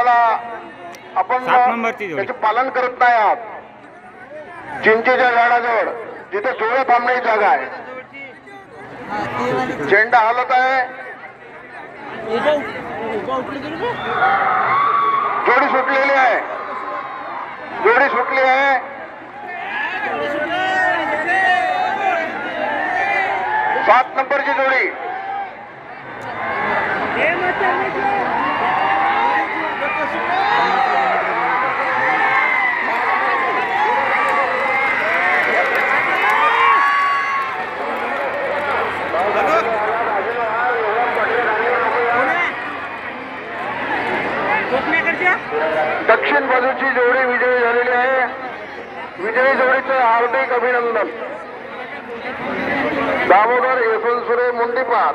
नियमाला आपण त्याचे पालन करत नाही आहात। चिंचेच्या झाडाजवळ जिथे जोडे थांबण्याची जागा आहे, झेंडा हलत आहे, जोडी सुटलेली आहे, जोडी सुटली आहे। 7 नंबरची जोडी दक्षिण बाजूची जोडी विजयी झालेली आहे। विजयी जोडीचं हार्दिक अभिनंदन। दामोदर यशवंतसुरे मुंडीपार।